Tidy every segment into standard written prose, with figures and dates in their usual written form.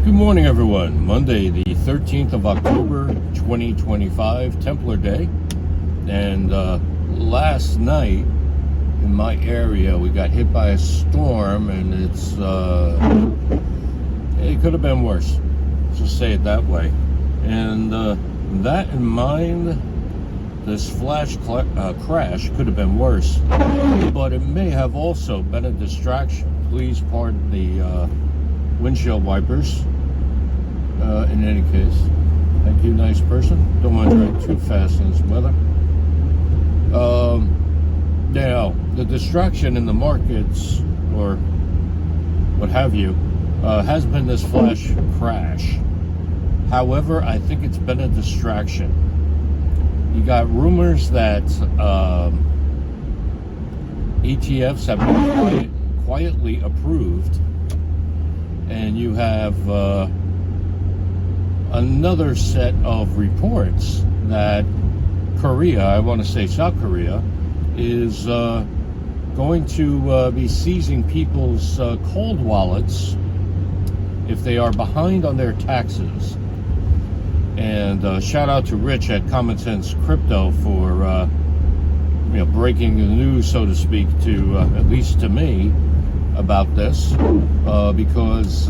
Good morning, everyone. Monday, the 13th of October, 2025, Templar Day. And last night in my area, we got hit by a storm, and it could have been worse. Let's just say it that way. And that in mind, this flash crash could have been worse, but it may have also been a distraction. Please pardon the windshield wipers. In any case, thank you, nice person. Don't want to drive too fast in this weather. Now, the distraction in the markets, or what have you, has been this flash crash. However, I think it's been a distraction. You got rumors that ETFs have been quietly approved, and you have another set of reports that Korea, I want to say South Korea, is going to be seizing people's cold wallets if they are behind on their taxes. And shout out to Rich at Common Sense Crypto for breaking the news, so to speak, to at least to me about this, because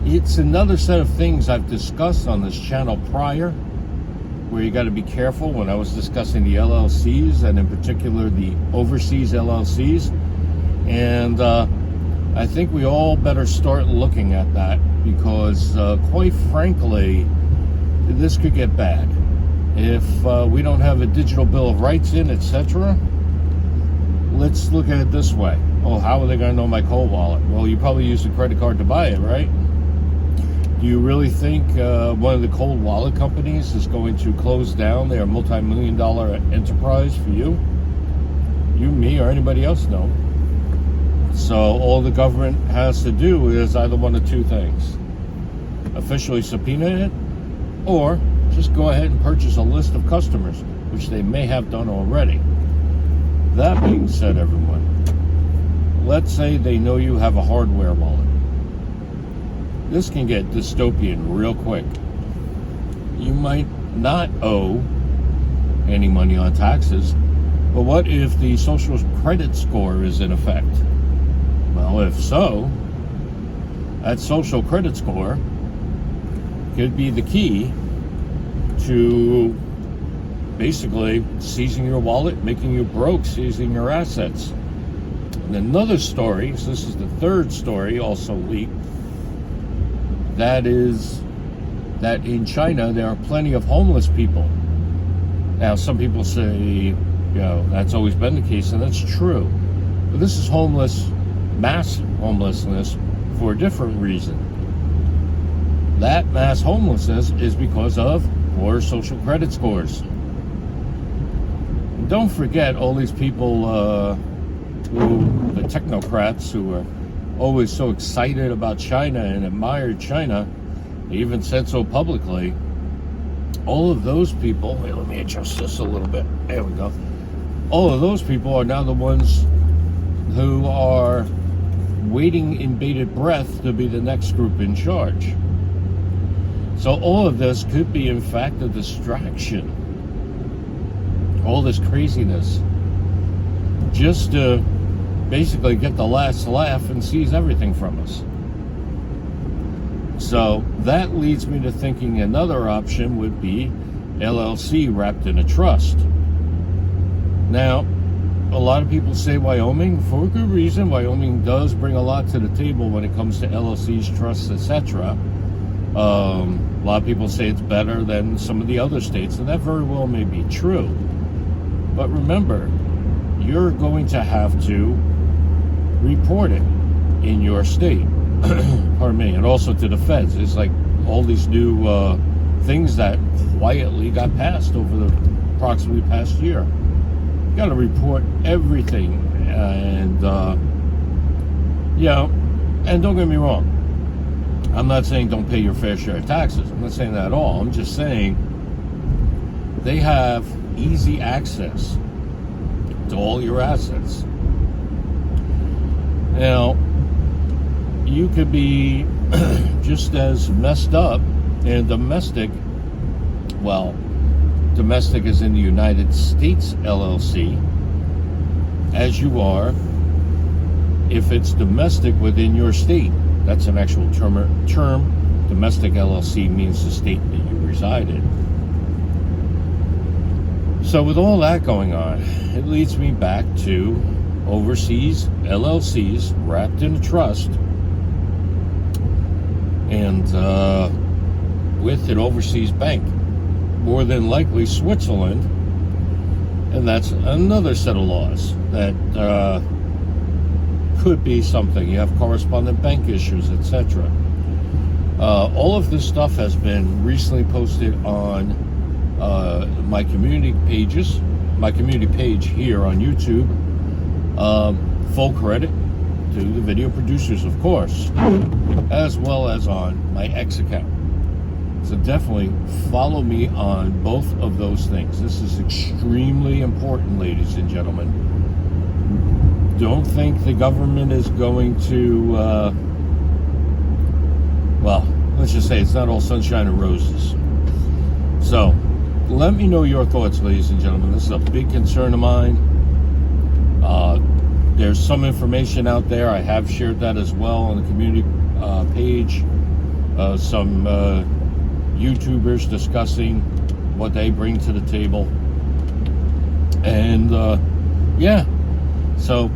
it's another set of things I've discussed on this channel prior, where you got to be careful. When I was discussing the LLCs, and in particular the overseas LLCs, and I think we all better start looking at that, because quite frankly, this could get bad if we don't have a digital bill of rights in, etc. Let's look at it this way. Oh, how are they going to know my cold wallet? Well, you probably used a credit card to buy it, right? Do you really think one of the cold wallet companies is going to close down their multi-million-dollar enterprise for you? You, me, or anybody else? No. So all the government has to do is either one of two things: officially subpoena it, or just go ahead and purchase a list of customers, which they may have done already. That being said, everyone, let's say they know you have a hardware wallet. This can get dystopian real quick. You might not owe any money on taxes, but what if the social credit score is in effect? Well, if so, that social credit score could be the key to basically seizing your wallet, making you broke, seizing your assets. And another story, so this is the third story also leaked, that is that in China there are plenty of homeless people. Now, some people say, that's always been the case, and that's true. But this is mass homelessness for a different reason. That mass homelessness is because of poor social credit scores. And don't forget all these people, the technocrats who are always so excited about China and admired China, they even said so publicly. All of those people, wait, let me adjust this a little bit. There we go. All of those people are now the ones who are waiting in bated breath to be the next group in charge. So all of this could be, in fact, a distraction. All this craziness, just to basically get the last laugh and seize everything from us. So that leads me to thinking another option would be LLC wrapped in a trust. Now, a lot of people say Wyoming, for a good reason. Wyoming does bring a lot to the table when it comes to LLCs, trusts, etc. A lot of people say it's better than some of the other states, and that very well may be true. But remember, you're going to have to report it in your state. Pardon me. And also to the feds. It's like all these new things that quietly got passed over the approximately past year. You got to report everything. And and don't get me wrong, I'm not saying don't pay your fair share of taxes. I'm not saying that at all. I'm just saying they have easy access to all your assets. Now, you could be just just as messed up and domestic, well, domestic is in the United States LLC, as you are if it's domestic within your state. That's an actual term. Domestic LLC means the state that you reside in. So with all that going on, it leads me back to overseas LLCs wrapped in a trust, and with an overseas bank, more than likely Switzerland, and that's another set of laws that could be something. You have correspondent bank issues, etc. All of this stuff has been recently posted on my community pages, my community page here on YouTube. Full credit to the video producers, of course, as well as on my X account. So definitely follow me on both of those things. This is extremely important, ladies and gentlemen. Don't think the government is going to, well, let's just say it's not all sunshine and roses. So, let me know your thoughts, ladies and gentlemen. This is a big concern of mine. There's some information out there. I have shared that as well on the community page. Some YouTubers discussing what they bring to the table. And, yeah. So,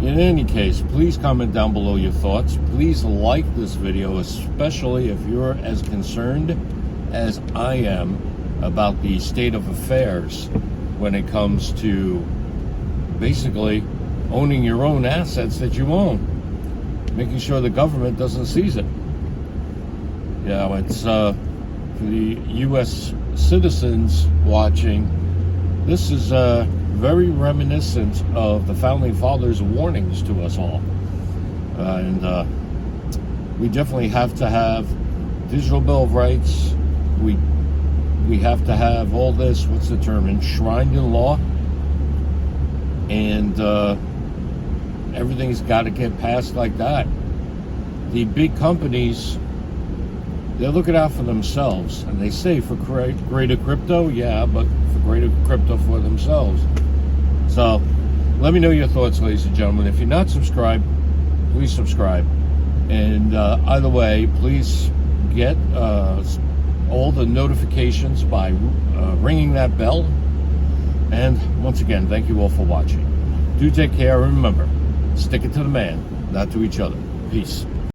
in any case, please comment down below your thoughts. Please like this video, especially if you're as concerned as I am about the state of affairs when it comes to basically owning your own assets that you own, making sure the government doesn't seize it. Yeah, it's for the U.S. citizens watching. This is very reminiscent of the Founding Fathers' warnings to us all. And we definitely have to have digital Bill of Rights. We have to have all this, what's the term, enshrined in law. And everything's got to get passed like that. The big companies, they're looking out for themselves. And they say for greater crypto, yeah, but for greater crypto for themselves. So, let me know your thoughts, ladies and gentlemen. If you're not subscribed, please subscribe. And either way, please get all the notifications by ringing that bell. And once again, thank you all for watching. Do take care. Remember, stick it to the man, not to each other. Peace.